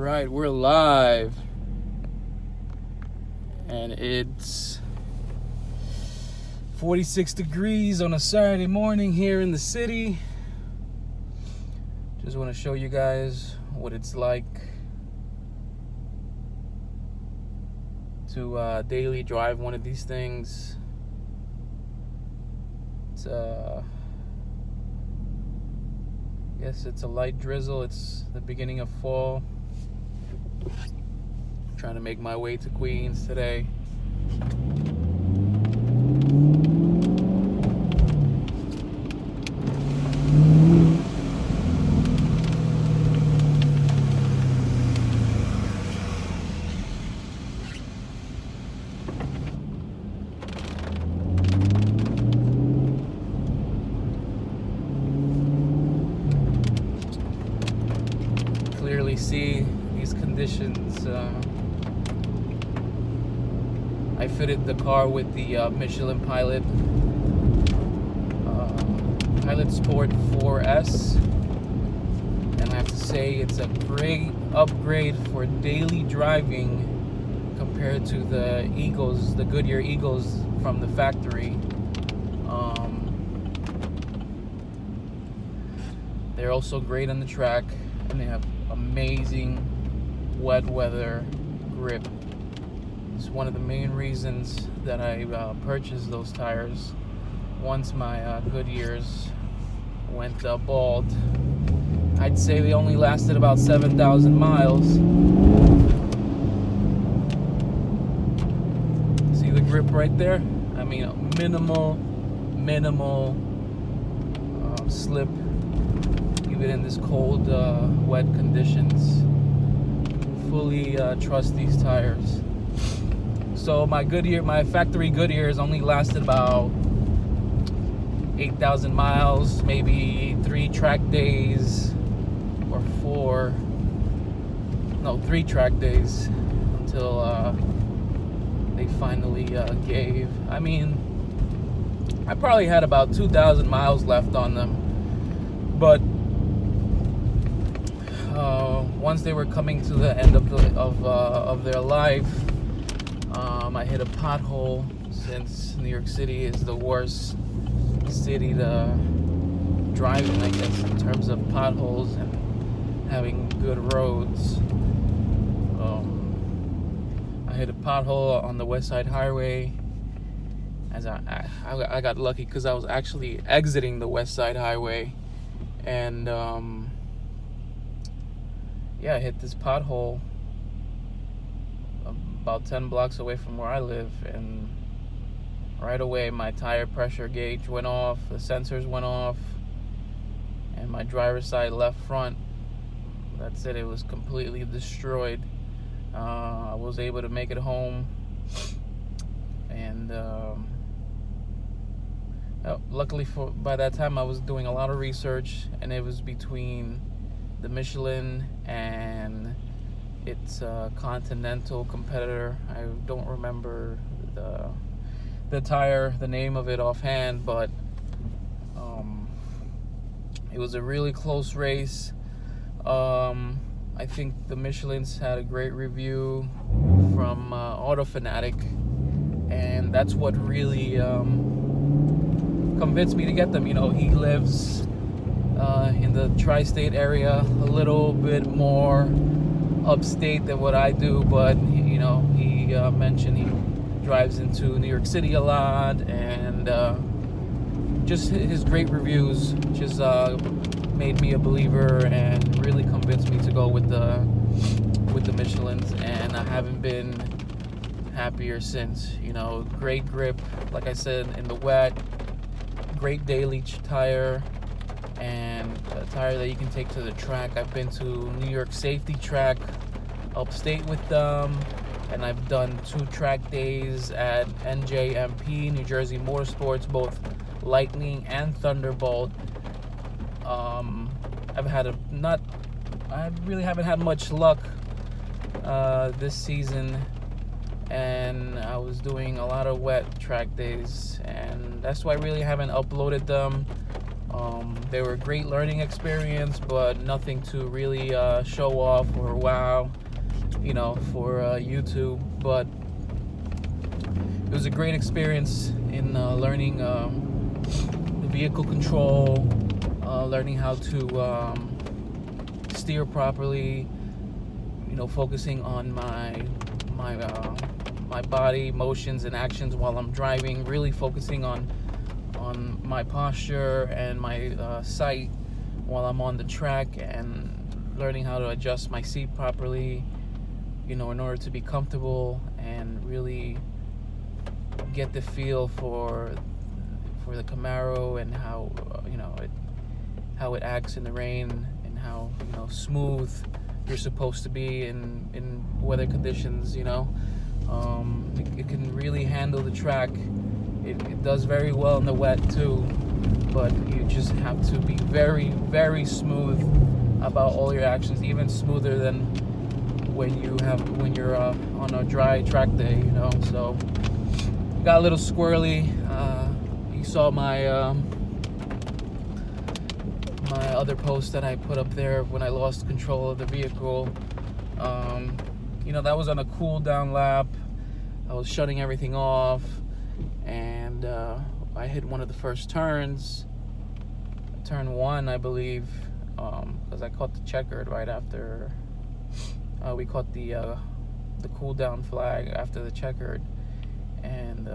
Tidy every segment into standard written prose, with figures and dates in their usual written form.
Alright, we're live. And it's 46 degrees on a Saturday morning here in the city. Just want to show you guys what it's like to daily drive one of these things. It's yes, it's a light drizzle. It's the beginning of fall. Trying to make my way to Queens today. Clearly see these conditions. I fitted the car with the Michelin Pilot Sport 4S, and I have to say it's a great upgrade for daily driving compared to the Eagles, the Goodyear Eagles from the factory. They're also great on the track, and they have amazing wet weather grip. It's one of the main reasons that I purchased those tires. Once my Goodyears went bald, I'd say they only lasted about 7,000 miles. See the grip right there? I mean, minimal slip, even in this cold, wet conditions. Fully trust these tires. So my factory Goodyears only lasted about 8,000 miles, maybe 3 track days or 3 track days until they finally gave. I mean, I probably had about 2,000 miles left on them, but once they were coming to the end of their life, I hit a pothole, since New York City is the worst city to drive in, I guess, in terms of potholes and having good roads. I hit a pothole on the West Side Highway. As I got lucky because I was actually exiting the West Side Highway, and I hit this pothole about 10 blocks away from where I live, and right away my tire pressure gauge went off, the sensors went off, and my driver's side left front, that's it, it was completely destroyed. I was able to make it home, and luckily by that time I was doing a lot of research, and it was between the Michelin and its continental competitor. I don't remember the tire, the name of it offhand, but it was a really close race. I think the Michelin's had a great review from AutoFanatic, and that's what really convinced me to get them. You know, he lives in the tri-state area, a little bit more upstate than what I do, but you know, he mentioned he drives into New York City a lot, and just his great reviews just made me a believer and really convinced me to go with the Michelins, and I haven't been happier since. You know, great grip, like I said, in the wet, great daily tire, and a tire that you can take to the track. I've been to New York Safety Track upstate with them, and I've done 2 track days at NJMP, New Jersey Motorsports, both Lightning and Thunderbolt. I really haven't had much luck this season, and I was doing a lot of wet track days, and that's why I really haven't uploaded them. They were a great learning experience, but nothing to really show off or wow, for YouTube. But it was a great experience in learning the vehicle control, learning how to steer properly, focusing on my body motions and actions while I'm driving, really focusing on my posture and my sight while I'm on the track, and learning how to adjust my seat properly, in order to be comfortable and really get the feel for the Camaro and how how it acts in the rain, and how smooth you're supposed to be in weather conditions. It can really handle the track. It does very well in the wet too, but you just have to be very, very smooth about all your actions, even smoother than when you're on a dry track day. So it got a little squirrely. You saw my my other post that I put up there when I lost control of the vehicle. That was on a cool down lap. I was shutting everything off, and I hit one of the first turns, turn 1, I believe, because I caught the checkered right after. We caught the cool down flag after the checkered, and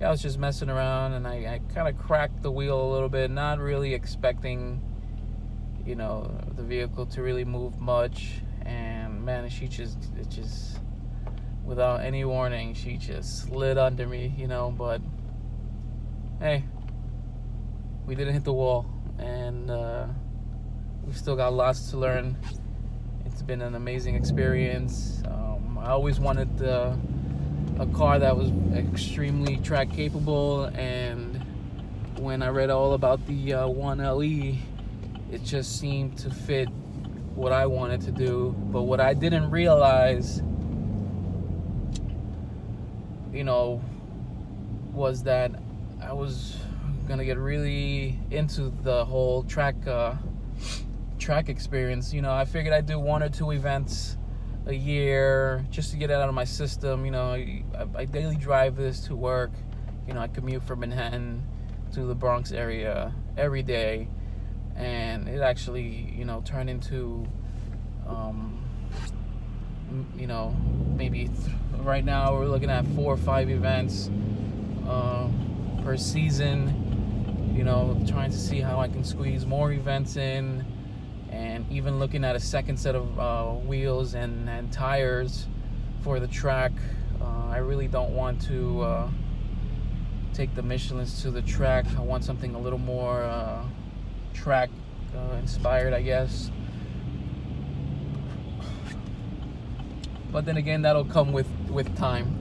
I was just messing around, and I kind of cracked the wheel a little bit, not really expecting the vehicle to really move much. And man, she just without any warning, she just slid under me, but hey, we didn't hit the wall, and we still got lots to learn. It's been an amazing experience. I always wanted a car that was extremely track capable, and when I read all about the 1LE, it just seemed to fit what I wanted to do. But what I didn't realize, was that I was gonna get really into the whole track experience. I figured I'd do 1 or 2 events a year just to get it out of my system. I daily drive this to work. I commute from Manhattan to the Bronx area every day, and it actually turned into maybe right now we're looking at 4 or 5 events per season. Trying to see how I can squeeze more events in, and even looking at a second set of wheels and tires for the track. I really don't want to take the Michelins to the track. I want something a little more track inspired, I guess. But then again, that'll come with time,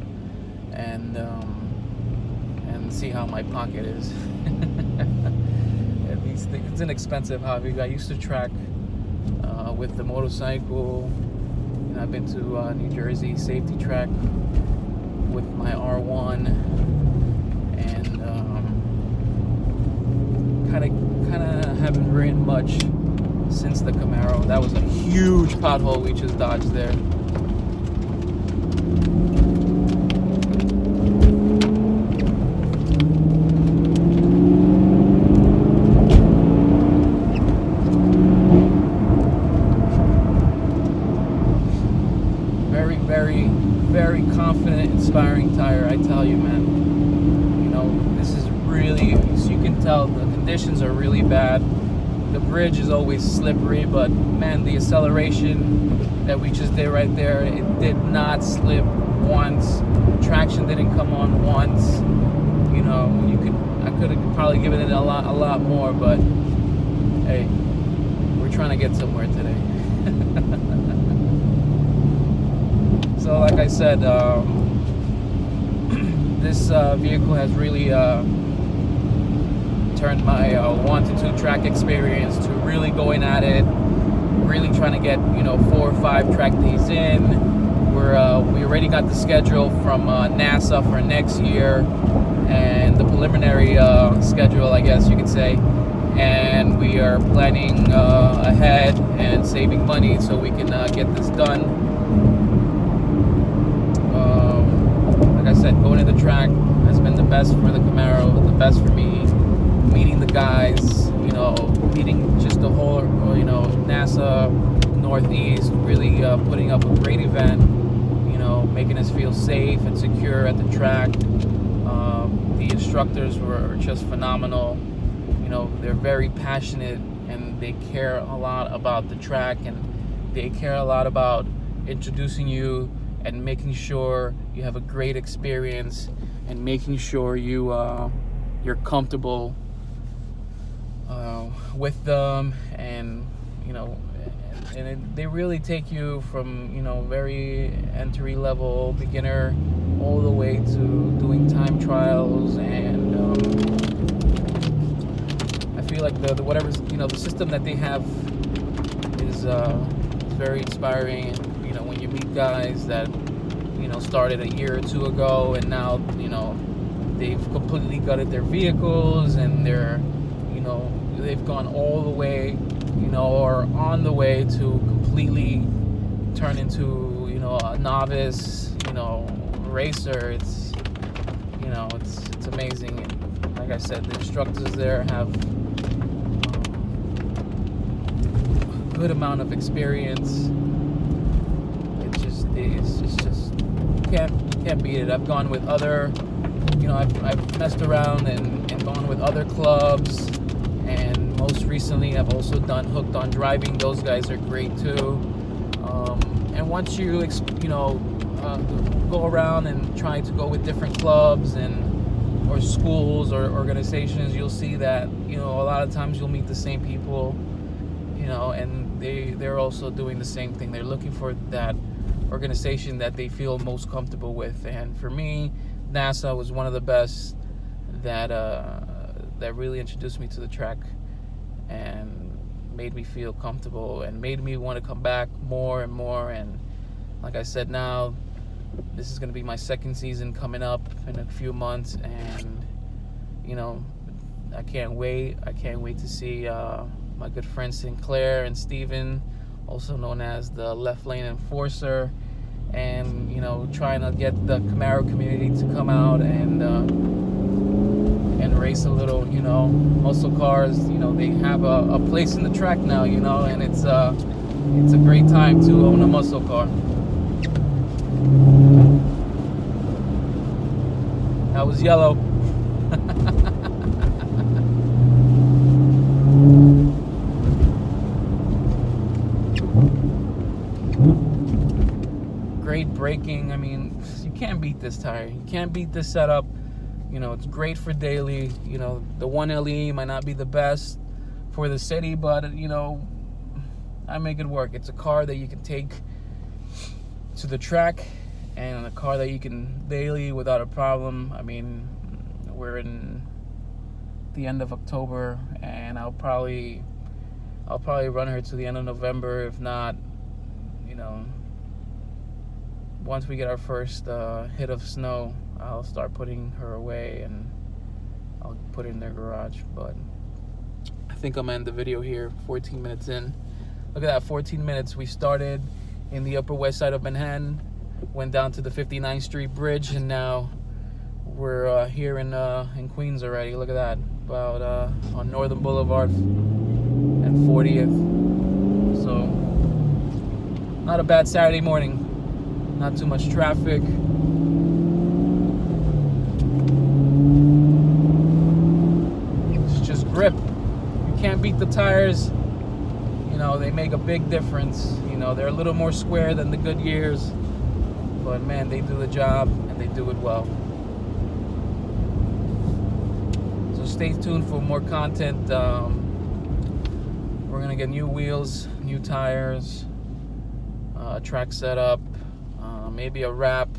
and see how my pocket is. These things, it's an expensive hobby. I used to track with the motorcycle, and I've been to New Jersey safety track with my R1, and kind of haven't ridden much since the Camaro. That was a huge pothole we just dodged there. Very confident, inspiring tire, I tell you, man. This is really, as you can tell, the conditions are really bad. The bridge is always slippery, but man, the acceleration that we just did right there, it did not slip once. Traction didn't come on once. I could have probably given it a lot more, but hey, we're trying to get somewhere today. So like I said, this vehicle has really turned my 1 to 2 track experience to really going at it, really trying to get 4 or 5 track days in, we already got the schedule from NASA for next year, and the preliminary schedule, I guess you could say. And we are planning ahead and saving money so we can get this done. Like I said, going to the track has been the best for the Camaro, the best for me. Meeting the guys, meeting just the whole, NASA Northeast, really putting up a great event, making us feel safe and secure at the track. The instructors were just phenomenal. They're very passionate, and they care a lot about the track, and they care a lot about introducing you and making sure you have a great experience, and making sure you're comfortable with them, and they really take you from very entry level beginner all the way to doing time trials, and I feel like the system that they have is very inspiring. When you meet guys that started a year or two ago, and now they've completely gutted their vehicles, and they've gone all the way, or on the way to completely turn into a novice racer. It's it's amazing. And like I said, the instructors there have a good amount of experience. It's just can't beat it. I've gone with other, I've messed around and gone with other clubs, and most recently I've also done Hooked on Driving. Those guys are great too. And once you go around and try to go with different clubs or schools or organizations, you'll see that a lot of times you'll meet the same people, and they're also doing the same thing. They're looking for that organization that they feel most comfortable with. And for me, NASA was one of the best that really introduced me to the track and made me feel comfortable and made me want to come back more and more. And like I said, now this is going to be my second season coming up in a few months, and I can't wait to see my good friend Sinclair and Steven, also known as the LeftLaneEnforcer, and trying to get the Camaro community to come out and race a little, muscle cars. They have a place in the track now, and it's a great time to own a muscle car. That was yellow. Great braking. I mean, you can't beat this tire. You can't beat this setup. It's great for daily. The 1LE might not be the best for the city, but I make it work. It's a car that you can take to the track, and a car that you can daily without a problem. I mean, we're in the end of October, and I'll probably run her to the end of November. If not, once we get our first hit of snow, I'll start putting her away and I'll put it in their garage. But I think I'm gonna end the video here. 14 minutes in. Look at that, 14 minutes. We started in the Upper West Side of Manhattan, went down to the 59th Street Bridge, and now we're here in Queens already. Look at that, about on Northern Boulevard and 40th. So not a bad Saturday morning. Not too much traffic. It's just grip. You can't beat the tires. They make a big difference. They're a little more square than the Goodyears, but man, they do the job and they do it well. So stay tuned for more content. We're gonna get new wheels, new tires, track setup, maybe a wrap.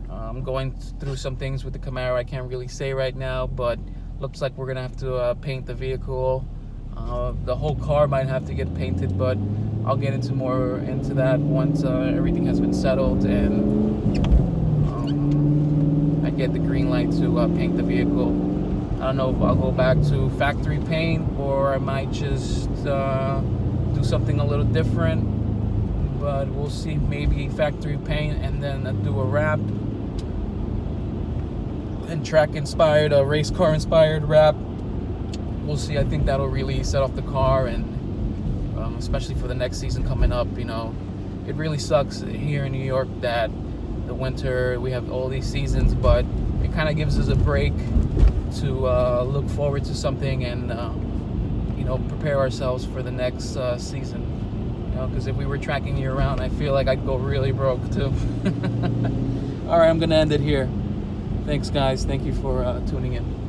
I'm going through some things with the Camaro I can't really say right now, but looks like we're gonna have to paint the vehicle The whole car might have to get painted, but I'll get more into that once everything has been settled and I get the green light to paint the vehicle. I don't know if I'll go back to factory paint or I might just do something a little different, but we'll see. Maybe factory paint and then do a wrap and track inspired, race car inspired wrap. We'll see. I think that'll really set off the car, and especially for the next season coming up. You know, it really sucks here in New York that the winter we have all these seasons, but it kind of gives us a break to look forward to something and you know, prepare ourselves for the next season. You know, because if we were tracking year round, I feel like I'd go really broke too. All right, I'm gonna end it here. Thanks, guys. Thank you for tuning in.